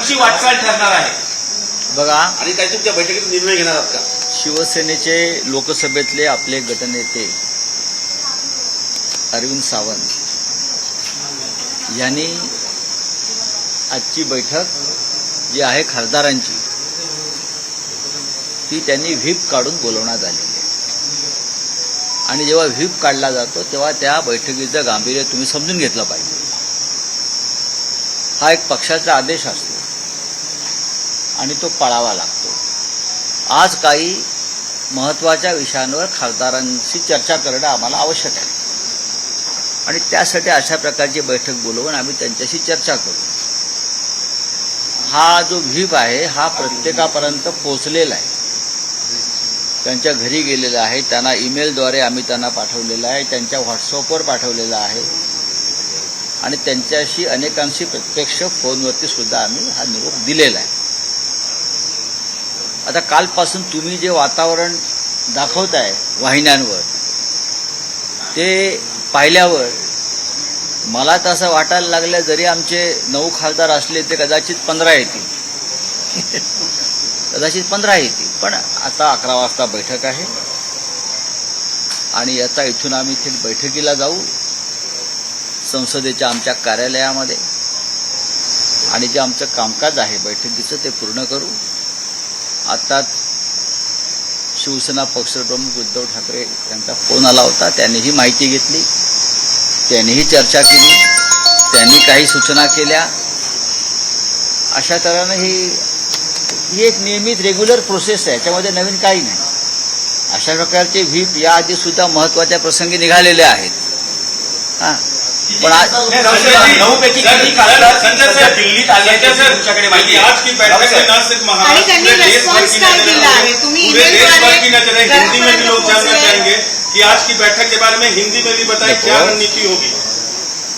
पुढची वाटचाल ठरणार आहे? बघा, आणि काही तुमच्या बैठकीत निर्णय घेणार आहात का? शिवसेनेचे लोकसभेतले आपले गटनेते अरविंद सावंत यांनी आजची बैठक जी आहे खासदारांची ती त्यांनी व्हीप काढून बोलवण्यात आलेली आहे. आणि जेव्हा व्हीप काढला जातो तेव्हा त्या बैठकीचं गांभीर्य तुम्ही समजून घेतलं पाहिजे. हा एक पक्षाचा आदेश असतो आणि तो पाळावा लागतो. आज काही महत्त्वाच्या विषयांवर खासदारांशी चर्चा करणं आम्हाला आवश्यक आहे आणि त्यासाठी अशा प्रकारची बैठक बोलवून आम्ही त्यांच्याशी चर्चा करू. हा जो व्हीप आहे हा प्रत्येकापर्यंत पोहोचलेला आहे, त्यांच्या घरी गेलेला आहे, त्यांना ईमेलद्वारे आम्ही त्यांना पाठवलेला आहे, त्यांच्या व्हॉट्सअपवर पाठवलेला आहे आणि त्यांच्याशी अनेकांशी प्रत्यक्ष फोनवरती सुद्धा आम्ही हा निरोप दिलेला आहे. आता कालपासून तुम्ही जे वातावरण दाखवताय वाहिन्यांवर ते पाहिल्यावर मला तर असं वाटायला लागलं जरी आमचे 9 खासदार असले ते कदाचित 15 येतील कदाचित 15 येतील. पण आता 11 वाजता बैठक आहे आणि आता इथून आम्ही थेट बैठकीला जाऊ संसदेच्या आमच्या कार्यालयामध्ये आणि जे आमचं कामकाज आहे बैठकीचं ते पूर्ण करू. आताच शिवसेना पक्षप्रमुख उद्धव ठाकरे यांचा फोन आला होता, त्यांनीही माहिती घेतली, त्यांनीही चर्चा केली, त्यांनी काही सूचना केल्या. अशा तऱ्हेनं ही एक नियमित रेग्युलर प्रोसेस आहे, त्याच्यामध्ये नवीन काही नाही. अशा प्रकारचे व्हीप याआधी सुद्धा महत्त्वाच्या प्रसंगी निघालेले आहेत. पण आज 9 पैकी किती खासदार सध्या दिल्लीत आले तुमच्याकडे माहिती आहे? आज की बैठक में न सिर्फ महाराष्ट्र पूरे देश भर की नजरें हिंदी में भी लोग जानना चाहेंगे कि आज की बैठक के बारे में हिंदी में भी बताएं क्या रणनीति होगी.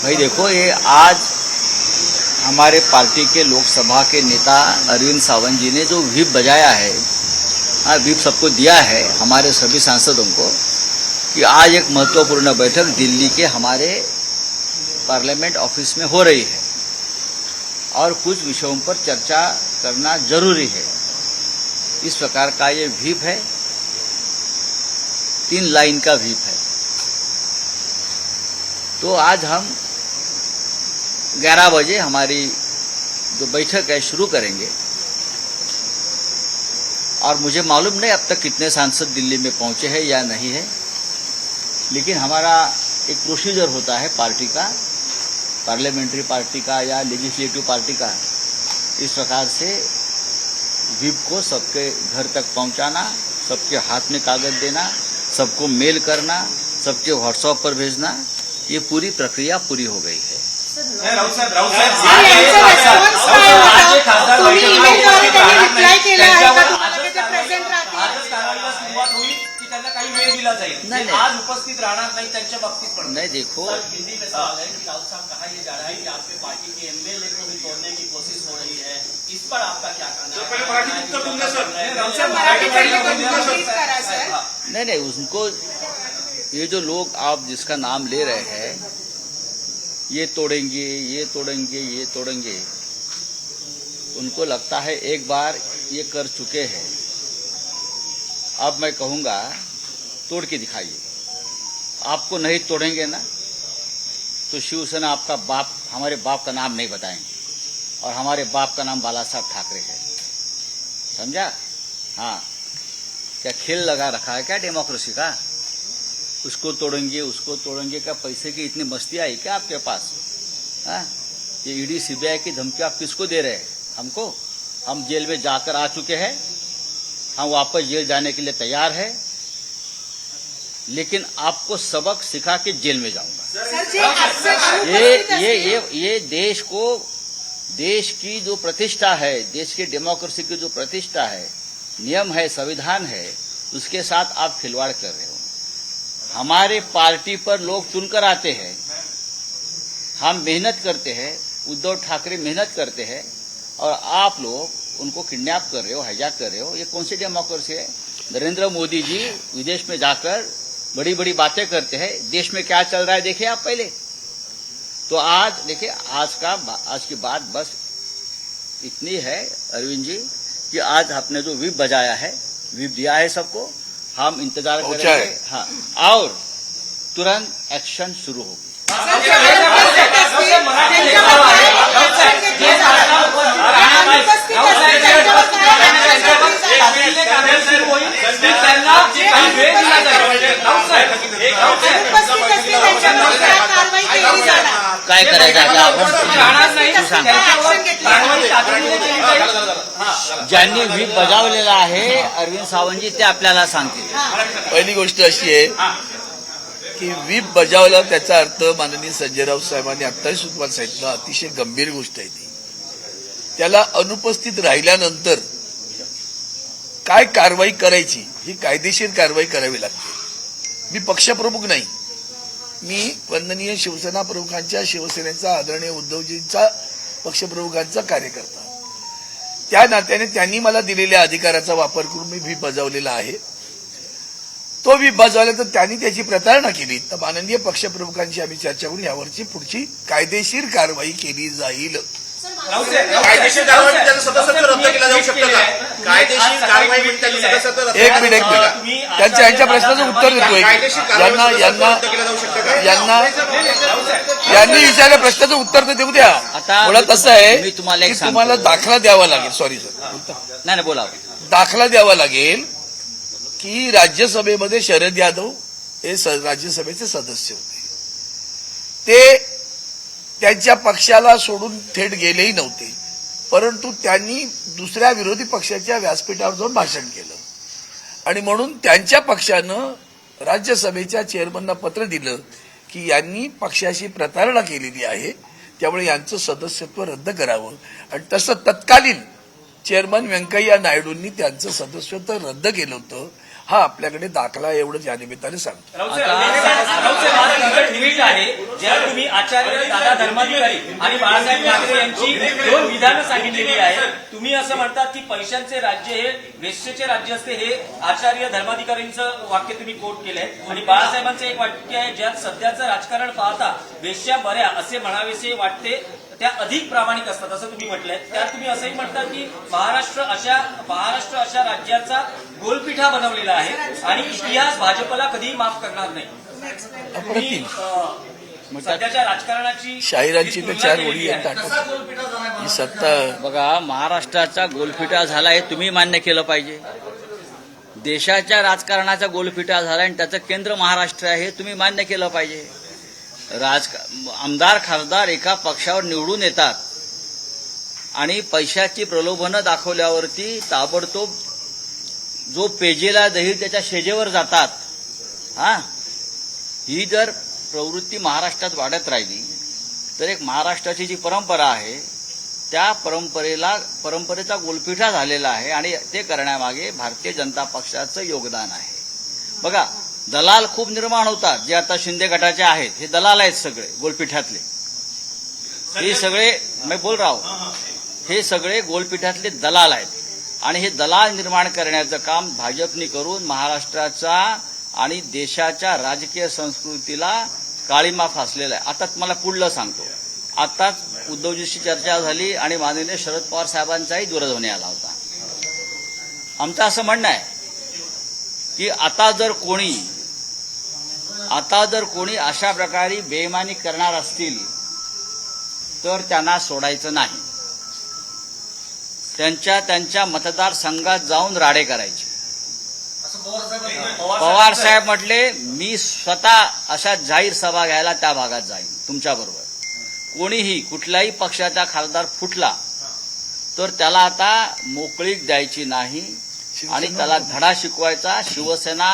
भाई देखो, ये आज हमारे पार्टी के लोकसभा के नेता अरविंद सावंत जी ने जो व्हीप बजाया है, हाँ व्हीप सबको दिया है हमारे सभी सांसदों को कि आज एक महत्वपूर्ण बैठक दिल्ली के हमारे पार्लियामेंट ऑफिस में हो रही है और कुछ विषयों पर चर्चा करना जरूरी है. इस प्रकार का ये व्हीप है, 3 लाइन का व्हीप है. तो आज हम 11 बजे हमारी जो बैठक है शुरू करेंगे और मुझे मालूम नहीं अब तक कितने सांसद दिल्ली में पहुंचे हैं या नहीं है, लेकिन हमारा एक प्रोसीजर होता है पार्टी का, पार्लियामेंट्री पार्टी का या लेजिस्लेटिव पार्टी का. इस प्रकार से व्हीप को सबके घर तक पहुंचाना, सबके हाथ में कागज देना, सबको मेल करना, सबके व्हाट्सएप पर भेजना, ये पूरी प्रक्रिया पूरी हो गई है. राऊत साहेब सुरुवात होईल की त्यांना काही वेळ दिला जाईल? नाही. आज उपस्थित राहणार नाही त्यांच्या बाबतीत पण नहीं देखो, हिंदी में सवाल है कि राउत साहब कहा यह जा रहा है कि आपके पार्टी के एमएलए को भी तोड़ने की कोशिश हो रही है, इस पर आपका क्या कहना है? पहले मराठी उत्तर दूंगा सर. नहीं उनको ये जो लोग आप जिसका नाम ले रहे हैं ये तोड़ेंगे ये तोड़ेंगे ये तोड़ेंगे, उनको लगता है एक बार ये कर चुके हैं. अब मैं कहूंगा तोड़ के दिखाइए. आपको नहीं तोड़ेंगे ना तो शिवसेना आपका बाप, हमारे बाप का नाम नहीं बताएंगे और हमारे बाप का नाम बाला साहब ठाकरे है. समझा? हाँ, क्या खेल लगा रखा है क्या डेमोक्रेसी का? उसको तोड़ेंगे क्या? पैसे की इतनी मस्ती आई क्या आपके पास? हाँ, ये ईडी सीबीआई की धमकी आप किसको दे रहे हैं? हमको. हम जेल में जाकर आ चुके हैं, हम वापस जेल जाने के लिए तैयार है, लेकिन आपको सबक सिखा के जेल में जाऊंगा. ये देश की जो प्रतिष्ठा है, देश की डेमोक्रेसी की जो प्रतिष्ठा है, नियम है, संविधान है, उसके साथ आप खिलवाड़ कर रहे हो. हमारे पार्टी पर लोग चुनकर आते हैं, हम मेहनत करते हैं, उद्धव ठाकरे मेहनत करते हैं और आप लोग उनको किडनैप कर रहे हो, हाईजैक कर रहे हो. ये कौन सी डेमोक्रेसी है? नरेंद्र मोदी जी विदेश में जाकर बड़ी बड़ी बातें करते हैं, देश में क्या चल रहा है देखिए आप पहले. तो आज देखिए, आज की बात बस इतनी है अरविंद जी कि आज आपने जो व्हिप बजाया है, व्हिप दिया है सबको, हम इंतजार करेंगे। हाँ, और तुरंत एक्शन शुरू होगी। काय करायचं आता आपण? ज्यांनी व्हीप बजावलेला आहे अरविंद सावंतजी ते आपल्याला सांगतील। पहिली गोष्ट अशी आहे की व्हीप बजावला त्याचा अर्थ माननीय संजय राऊत साहेबांनी आत्ताही तुम्हाला सांगितलं, अतिशय गंभीर गोष्ट आहे ती। त्याला अनुपस्थित राहिल्यानंतर काय कारवाई करायची, ही कायदेशीर कारवाई करावी लागते। मी पक्षप्रमुख नाही, मी वंदनीय शिवसेना प्रमुखांच्या, शिवसेनेचा आदरणीय उद्धवजींचा पक्षप्रमुखांचा कार्यकर्ता। त्या नात्याने त्यांनी मला दिलेल्या अधिकाराचा वापर करून मी व्हीप बजावलेला आहे। तो व्हीप बजावला तर त्यांनी त्याची प्रतारणा केली तर माननीय पक्षप्रमुखांशी आम्ही चर्चा करून यावरची पुढची कायदेशीर कारवाई केली जाईल। कायदेशीर कारवाई त्याचं सदस्यत्व रद्द केलं जाऊ शकतं का? कायदेशीर कारवाई म्हणजे त्याचं सदस्यत्व रद्द एक मिनिट यांच्या प्रश्नाचं उत्तर देतोय। यांनी विचारल्या प्रश्नाचं उत्तर तर देऊ द्या। मुळात असं आहे की तुम्हाला दाखला द्यावा लागेल, सॉरी सर, नाही बोला, दाखला द्यावा लागेल की राज्यसभेमध्ये शरद यादव हे राज्यसभेचे सदस्य होते, ते त्यांच्या पक्षाला सोडून थेट गेलेही नव्हते, परंतु त्यांनी दुसऱ्या विरोधी पक्षाच्या व्यासपीठावर जाऊन भाषण केलं आणि म्हणून त्यांच्या पक्षानं राज्यसभेच्या चेअरमनना पत्र दिलं की यांनी पक्षाशी प्रतारणा केलेली आहे, त्यामुळे यांचं सदस्यत्व रद्द करावं। आणि तसं तत्कालीन चेअरमन व्यंकय्या नायडूंनी त्यांचं सदस्यत्व रद्द केलं होतं। हा आपल्याकडे दाखला, एवढंच या निमित्ताने सांगतो। ज्या तुम्ही आचार्य दादा धर्माधिकारी आणि बाळासाहेब ठाकरे यांची दोन विधानं सांगितलेली आहे, तुम्ही असं म्हणतात की पैशांचे राज्य हे वेश्येचे राज्य असते, हे आचार्य धर्माधिकारींचं वाक्य तुम्ही कोट केलंय आणि बाळासाहेबांचं एक वाक्य आहे, ज्यात सध्याचं राजकारण पाहता वेश्या बऱ्या असे म्हणावेसे वाटते त्या अधिक प्रामाणिक असतात असं तुम्ही म्हटलंय। त्यात तुम्ही असंही म्हणतात की महाराष्ट्र अशा राज्याचा गोलपिठा बनवलेला आहे आणि इतिहास भाजपला कधीही माफ करणार नाही। सध्याच्या राजकारणाची शाहिरांची तर 4 ओळी येतात, ही सत्ता बघा महाराष्ट्राचा गोलपिठा झाला हे तुम्ही मान्य केलं पाहिजे। देशाच्या राजकारणाचा गोलपिठा झाला आणि त्याचं केंद्र महाराष्ट्र आहे हे तुम्ही मान्य केलं पाहिजे। आमदार खासदार एका पक्षावर निवडून येतात आणि पैशाची प्रलोभनं दाखवल्यावरती ताबडतोब जो पेजेला दही त्याच्या शेजेवर जातात। ही जर प्रवृत्ती महाराष्ट्रात वाढत राहिली तर एक महाराष्ट्राची जी परंपरा आहे त्या परंपरेचा गोलपिठा झालेला आहे आणि ते करण्यामागे भारतीय जनता पक्षाचं योगदान आहे। बघा दलाल खूप निर्माण होतात, जे आता शिंदे गटाचे आहेत हे दलाल आहेत सगळे गोलपिठातले, हे सगळे मैं बोल रहा हूं, हे सगळे गोलपिठातले दलाल आहेत आणि हे दलाल निर्माण करण्याचं काम भाजपने करून महाराष्ट्राचा आणि देशाच्या राजकीय संस्कृतीला काळीमा फासलेला आहे। आता मला पुढलं सांगतो, आताच उद्धवजीशी चर्चा झाली आणि माननीय शरद पवार साहेबांचाही दूरध्वनी आला होता। आमचं असं म्हणणं आहे की आता जर कोणी अशा प्रकारे बेईमानी करणार असतील तर त्यांना सोडायचं नाही, त्यांच्या मतदारसंघात जाऊन राडे करायचे। पवार साहेब म्हटले मी स्वतः अशा जाहीर सभा घ्यायला त्या भागात जाईन तुमच्याबरोबर। कोणीही कुठल्याही पक्षाचा खासदार फुटला तर त्याला आता मोकळीक द्यायची नाही आणि त्याला धडा शिकवायचा। शिवसेना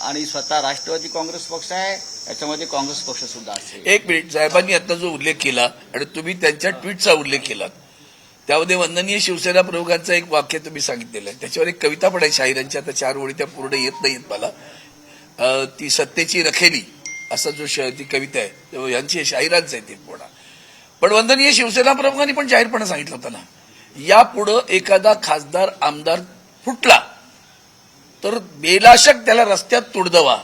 आणि स्वतः राष्ट्रवादी काँग्रेस पक्ष आहे, याच्यामध्ये काँग्रेस पक्ष सुद्धा असेल। एक मिनिट, साहेबांनी आता जो उल्लेख केला आणि तुम्ही त्यांच्या ट्विटचा उल्लेख केला, त्यामध्ये वंदनीय शिवसेना प्रमुखांचं एक वाक्य तुम्ही सांगितलेलं आहे, त्याच्यावर एक कविता पण आहे शाहिरांची, आता 4 ओळी त्या पूर्ण येत नाहीत मला, ती सत्तेची रखेली असा जो ती कविता आहे यांची शाहिरांचं आहे ते पूर्ण। पण वंदनीय शिवसेना प्रमुखांनी पण जाहीरपणे सांगितलं होतं ना, यापुढं एखादा खासदार आमदार फुटला तर बेलाशक त्याला रस्त्यात तुडदवा,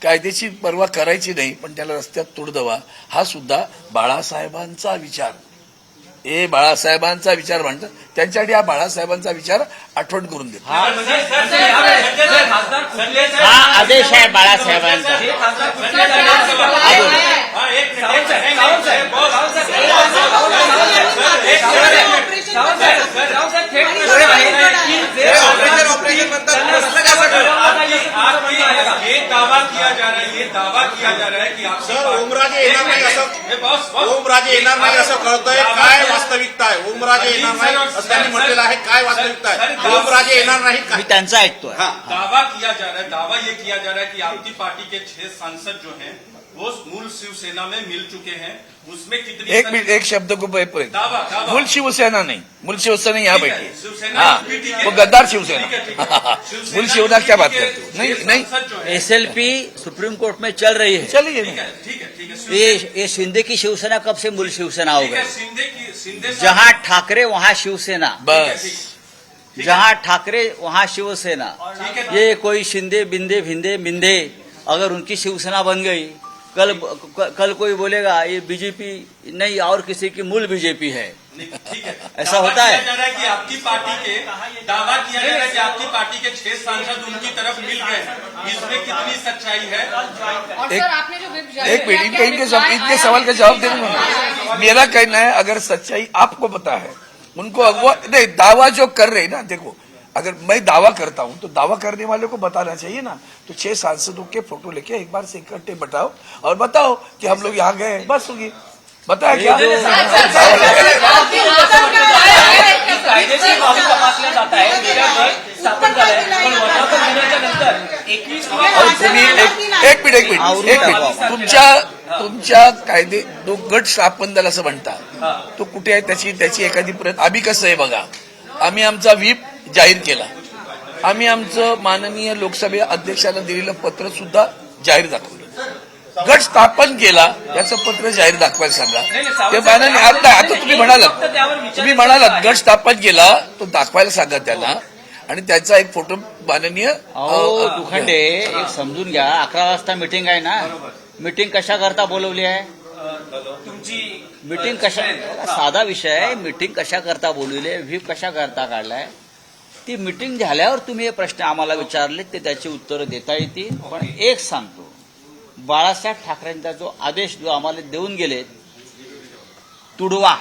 कायद्याची पर्वा करायची नाही पण त्याला रस्त्यात तुडदवा, हा सुद्धा बाळासाहेबांचा विचार हे बाळासाहेबांचा विचार मांडतात, त्यांच्यासाठी हा बाळासाहेबांचा विचार आठवण करून देतो. हा खासदार कुठलेच हा आदेश आहे बाळासाहेबांचा. हे खासदार कुठलेच आहे. सावंत साहेब, सावंत साहेब, सावंत साहेब, थेट प्रश्न आहे की जे ऑपरेशन म्हणतात, कसलं काय वाटलं? ये दावा किया जा रहा है, ये दावा किया जा रहा है कि आप सर ओमराजे येणार नाही असं ओमराजे येणार नाही असं कळतंय. काय वास्तविकता आहे? ओमराजे येणार नाही असं त्यांनी म्हटलेलं आहे. काय वास्तविकता आहे? ओमराजे येणार नाही मी काय? त्यांचं ऐकतोय. दावा किया जा रहा है, दावा ये किया जा रहा है कि आपकी पार्टी के 6 सांसद जो हैं वो मूल शिवसेना में मिल चुके हैं. उसमें कितनी एक मिनिट, एक शब्द को पर्यंत दावा दावा मूल शिवसेना नहीं, मूल शिवसेना यहाँ ठीक है, बैठी शिवसेना हाँ, भी ठीक है. वो गद्दार ठीक है, ठीक है. शिवसेना. शिवसेना मूल शिवसेना क्या बात के करते हो? 6 नहीं नहीं, सांसद जो हैं, एसएलपी सुप्रीम कोर्ट में चल रही है. चलिए ठीक है, ठीक है, ठीक है. ये शिंदे की शिवसेना कब से मूल शिवसेना हो ठीक है, गई? शिंदे जहां ठाकरे वहां शिवसेना, बस. जहां ठाकरे वहां शिवसेना. ठीक है. ये कोई शिंदे बिंदे भिंदे मिंदे अगर उनकी शिवसेना बन गई, कल कोई बोलेगा ये बीजेपी नहीं और किसी की मूल बीजेपी है. ठीक है. ऐसा होता है. दावा किया जा रहा है कि आपकी पार्टी के दावा किया जा रहा है कि आपकी पार्टी के 6 सांसद उनकी तरफ मिल गए. इसमें कितनी सच्चाई है? और एक- सर आपने जो विप जारी एक मिनट, किया, क्या इनके रिप्लाई सवाल का आया जवाब है? देना. मेरा कहना है अगर सच्चाई आपको पता है, उनको अगवा नहीं, दावा जो कर रहे ना, देखो अगर मैं दावा करता हूं तो दावा करने वाले को बताना चाहिए ना. तो 6 सांसदों के फोटो लेके एक बार से इकट्ठे बताओ और बताओ कि हम लोग यहाँ गए, बस होगी. बताया क्या? कायदेशीर बाबी तपासल्या जात आहे. वेगळा गट स्थापन झालाय. पण वर्धापन दिनाच्या नंतर 21 और तुम्ही एक मिनिट तुमच्या कायदे तो गट स्थापन झाला असं म्हणता, तो कुठे आहे? त्याची एखादी प्रत. आम्ही कसं आहे बघा, आम्ही आमचा व्हीप जाहीर केला, आम्ही आमचं माननीय लोकसभा अध्यक्षांना दिलेलं पत्र सुद्धा जाहीर दाखवलं. गट स्थापन केला याचं पत्र जाहीर दाखवायला सांगा. ते माननीय आता तुम्ही म्हणालात गट स्थापन केला तो दाखवायला सांगा त्याला, आणि त्याचा एक फोटो माननीय अहो दुखंडे, एक समजून घ्या. 11 वाजता मीटिंग आहे ना. मीटिंग कशा करता बोलवली आहे? तुमची मीटिंग कशा, साधा विषय आहे. मीटिंग कशा करता बोलवली आहे, व्हीप कशा करता काढलाय? ती मीटिंग झाल्यावर तुम्ही हे प्रश्न आम्हाला विचारले ते त्याची उत्तरं देता येतील. पण एक सांगतो, बाळासाहेब ठाकरेंचा जो आदेश जो आम्हाला देऊन गेले, तुडवा